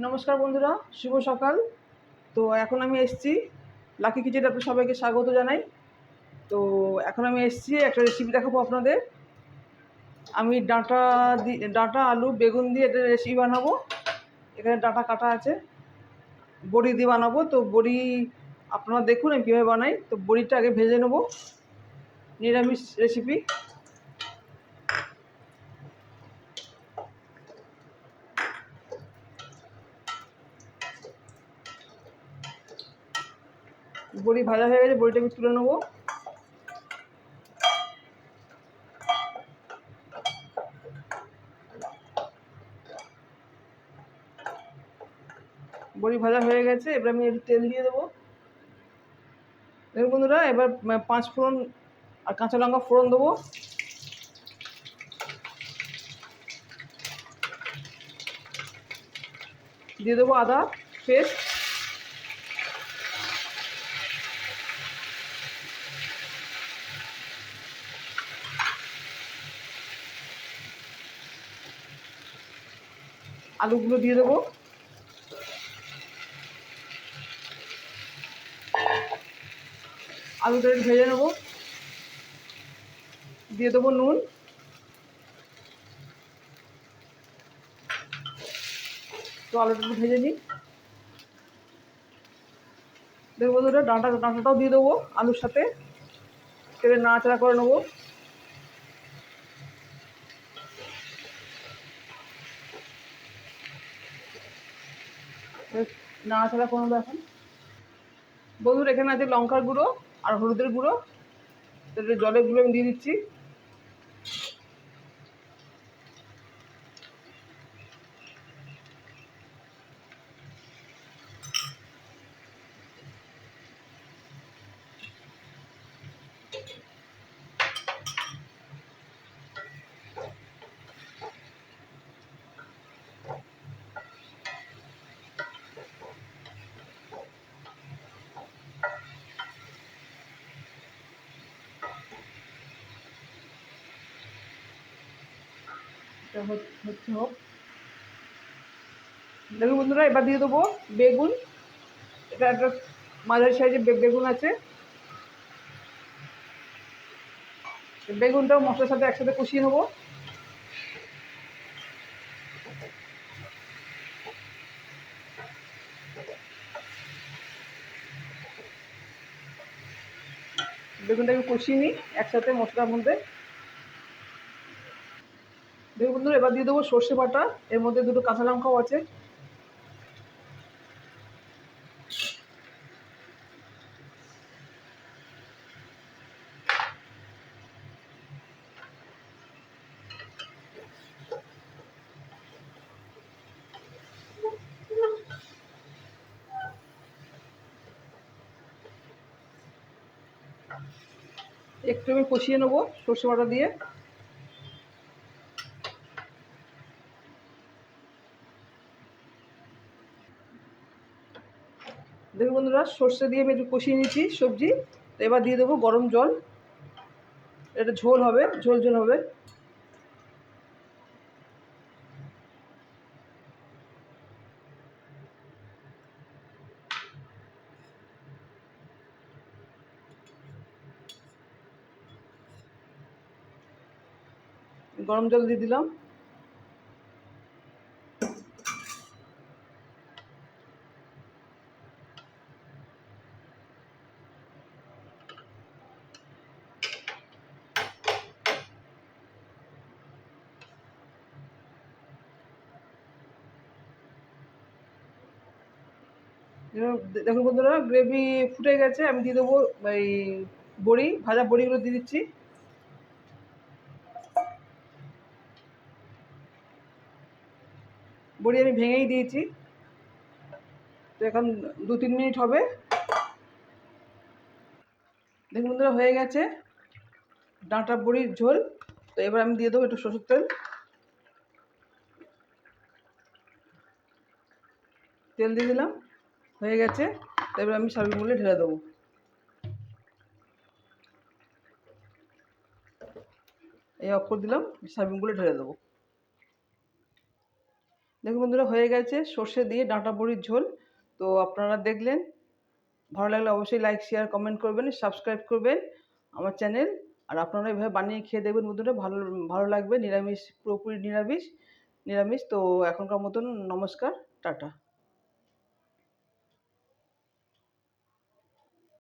নমস্কার বন্ধুরা, শুভ সকাল। তো এখন আমি এসেছি লাকি কিচেনে, আপনাদের সবাইকে স্বাগত জানাই। তো এখন আমি এসেছি একটা রেসিপি দেখাবো আপনাদের। আমি ডাঁটা আলু বেগুন দিয়ে একটা রেসিপি বানাবো। এখানে ডাঁটা কাটা আছে, বড়ি দিয়ে বানাবো। তো বড়ি আপনারা দেখুন আমি কীভাবে বানাই। তো বড়িটা আগে ভেজে নেবো, নিরামিষ রেসিপি। বড়ি ভাজা হয়ে গেছে, বড়িটা আমি তুলে নেবো। বড়ি ভাজা হয়ে গেছে, এবার আমি একটু তেল দিয়ে দেবো। দেখুন বন্ধুরা, এবার 5 ফোড়ন আর কাঁচা লঙ্কা ফোড়ন দেবো। দিয়ে দেবো আদা পেস্ট, আলুগুলো দিয়ে দেবো। আলুটা একটু ভেজে নেবো, দিয়ে দেবো নুন, তো আলুটা একটু ভেজে নিই। দেখবো বন্ধুরা, ডাঁটাটাও দিয়ে দেবো আলুর সাথে, তেলে নাড়াচাড়া করে নেবো। নাড়াচাড়া করে নেবো এখন। বন্ধুরা, এখানে আছে লঙ্কার গুঁড়ো আর হলুদের গুঁড়ো, জলের গুঁড়ো আমি দিয়ে দিচ্ছি। এটা হচ্ছে হোক। দেখুন বন্ধুরা, এবার দিয়ে দেবো বেগুন। এটা একটা মাঝারি সাইজের বেগুন আছে। বেগুনটাও মশলার সাথে একসাথে কষিয়ে নেবো। বেগুনটাকে কষিয়ে নিই একসাথে মশলার মধ্যে। দেখুন বন্ধুরা, এবার দিয়ে দেবো সর্ষে বাটা। এর মধ্যে দুটো কাঁচা লঙ্কাও আছে। একটু আমি কষিয়ে নেবো সর্ষে বাটা দিয়ে। দেখুন বন্ধুরা, সর্ষে দিয়ে আমি একটু কষিয়ে নিচ্ছি সবজি। তো এবার দিয়ে দেবো গরম জল। এটা ঝোল হবে, ঝোল ঝোল হবে। গরম জল দিয়ে দিলাম। দেখুন বন্ধুরা, গ্রেভি ফুটে গেছে। আমি দিয়ে দেবো এই বড়ি, ভাজা বড়িগুলো দিয়ে দিচ্ছি। বড়ি আমি ভেঙেই দিয়েছি। তো এখন 2-3 মিনিট হবে। দেখুন বন্ধুরা, হয়ে গেছে ডাঁটা বড়ির ঝোল। তো এবার আমি দিয়ে দেবো একটু সরষের তেল। তেল দিয়ে দিলাম, হয়ে গেছে। তো এবার আমি সার্ভিং বলে ঢেলে দেবো। এই অফ করে দিলাম, সার্ভিং বলে ঢেলে দেবো। দেখুন বন্ধুরা, হয়ে গেছে সর্ষে দিয়ে ডাঁটা বড়ির ঝোল। তো আপনারা দেখলেন, ভালো লাগলে অবশ্যই লাইক শেয়ার কমেন্ট করবেন, সাবস্ক্রাইব করবেন আমার চ্যানেল। আর আপনারা এভাবে বানিয়ে খেয়ে দেখবেন বন্ধুরা, ভালো ভালো লাগবে। নিরামিষ, পুরোপুরি নিরামিষ। তো এখনকার মতন নমস্কার, টাটা।